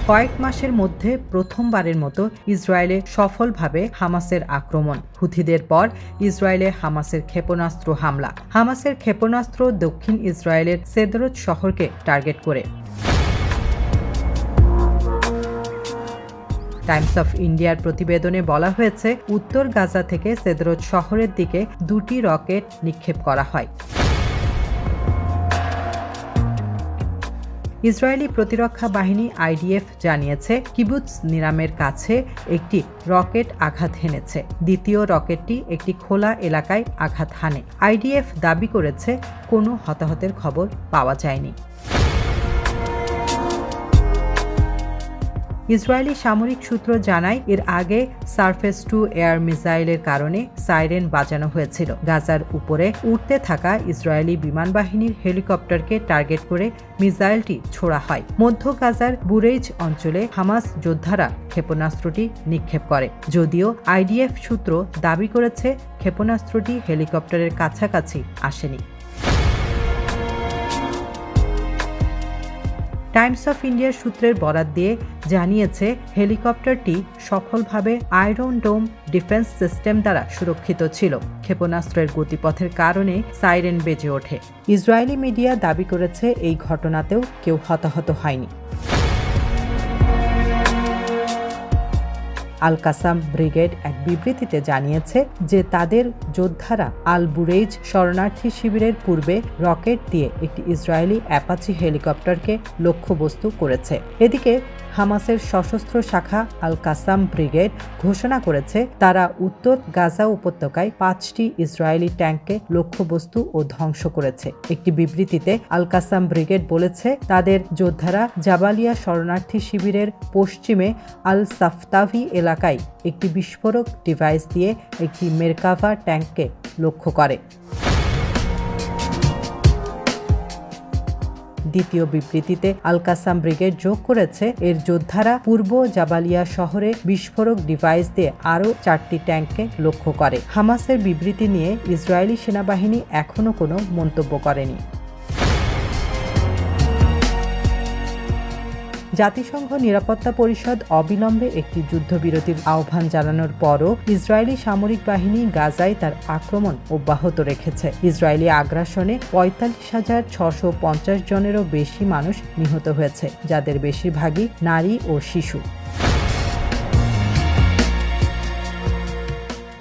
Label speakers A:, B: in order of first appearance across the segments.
A: কয়েক মাসের মধ্যে প্রথমবারের মতো ইসরায়েলে সফলভাবে হামাসের আক্রমণ। হুথিদের পর ইসরায়েলে হামাসের ক্ষেপণাস্ত্র হামলা। হামাসের ক্ষেপণাস্ত্র দক্ষিণ ইসরায়েলের সেদরত শহরকে টার্গেট করে। টাইমস অফ ইন্ডিয়ার প্রতিবেদনে বলা হয়েছে, উত্তর গাজা থেকে সেদরত শহরের দিকে 2টি রকেট নিক্ষেপ করা হয়। ইসরায়েলি প্রতিরক্ষা বাহিনী IDF জানিয়েছে, কিবুৎজ নিরামের কাছে একটি রকেট আঘাত হেনেছে। দ্বিতীয় রকেটটি একটি খোলা এলাকায় আঘাত হানে। IDF দাবি করেছে, কোনো হতাহতের খবর পাওয়া যায়নি। ইসরায়েলি সামরিক সূত্র জানায়, এর আগে সারফেস টু এয়ার মিসাইলের কারণে সাইরেন বাজানো হয়েছিল। গাজার উপরে উঠতে থাকা ইসরায়েলি বিমান বাহিনীর হেলিকপ্টারকে টার্গেট করে মিসাইলটি ছোড়া হয়। মধ্য গাজার বুরেইজ অঞ্চলে হামাস যোদ্ধারা ক্ষেপণাস্ত্রটি নিক্ষেপ করে, যদিও IDF সূত্র দাবি করেছে ক্ষেপণাস্ত্রটি হেলিকপ্টারের কাছাকাছি আসেনি। টাইমস অফ ইন্ডিয়ার সূত্রের বরাত দিয়ে জানিয়েছে, হেলিকপ্টারটি সফলভাবে আয়রন ডোম ডিফেন্স সিস্টেম দ্বারা সুরক্ষিত ছিল। ক্ষেপণাস্ত্রের গতিপথের কারণে সাইরেন বেজে ওঠে। ইসরায়েলি মিডিয়া দাবি করেছে, এই ঘটনাতেও কেউ হতাহত হয়নি। আল কাসাম ব্রিগেড এক বিবৃতিতে জানিয়েছে যে তাদের যোদ্ধারা আল বুরেইজ শরণার্থী শিবিরের পূর্বে রকেট দিয়ে একটি ইসরায়েলি অ্যাপাচি হেলিকপ্টারকে লক্ষ্যবস্তু করেছে। এদিকে হামাসের সশস্ত্র শাখা আল কাসাম ব্রিগেড ঘোষণা করেছে, তারা উত্তর গাজা উপত্যকায় 5টি ইসরায়েলি ট্যাঙ্ককে লক্ষ্যবস্তু ও ধ্বংস করেছে। একটি বিবৃতিতে আল কাসাম ব্রিগেড বলেছে, তাদের যোদ্ধারা জাবালিয়া শরণার্থী শিবিরের পশ্চিমে আল সাফতাভি এলাকায় একটি বিস্ফোরক ডিভাইস দিয়ে একটি মেরকাভা ট্যাঙ্ককে লক্ষ্য করে। দ্বিতীয় বিবৃতিতে আল কাসাম ব্রিগেড যোগ করেছে, এর যোদ্ধারা পূর্ব জাবালিয়া শহরে বিস্ফোরক ডিভাইস দিয়ে আরও 4টি ট্যাঙ্ককে লক্ষ্য করে। হামাসের বিবৃতি নিয়ে ইসরায়েলি সেনাবাহিনী এখনও কোনো মন্তব্য করেনি। জাতিসংঘ নিরাপত্তা পরিষদ অবিলম্বে একটি যুদ্ধবিরতির আহ্বান জানানোর পরও ইসরায়েলি সামরিক বাহিনী গাজায় তার আক্রমণ অব্যাহত রেখেছে। ইসরায়েলি আগ্রাসনে 45,650 জনেরও বেশি মানুষ নিহত হয়েছে, যাদের বেশিরভাগই নারী ও শিশু।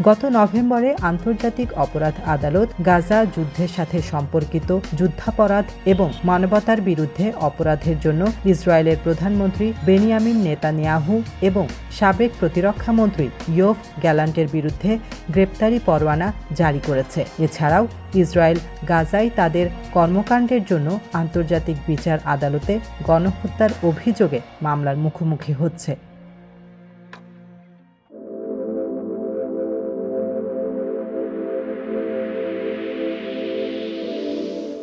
A: গত নভেম্বরে আন্তর্জাতিক অপরাধ আদালত গাজা যুদ্ধের সাথে সম্পর্কিত যুদ্ধাপরাধ এবং মানবতার বিরুদ্ধে অপরাধের জন্য ইসরায়েলের প্রধানমন্ত্রী বেনিয়ামিন নেতানিয়াহু এবং সাবেক প্রতিরক্ষা মন্ত্রী ইয়োভ গ্যালান্টের বিরুদ্ধে গ্রেপ্তারি পরোয়ানা জারি করেছে। এছাড়াও ইসরায়েল গাজায় তাদের কর্মকাণ্ডের জন্য আন্তর্জাতিক বিচার আদালতে গণহত্যার অভিযোগে মামলার মুখোমুখি হচ্ছে।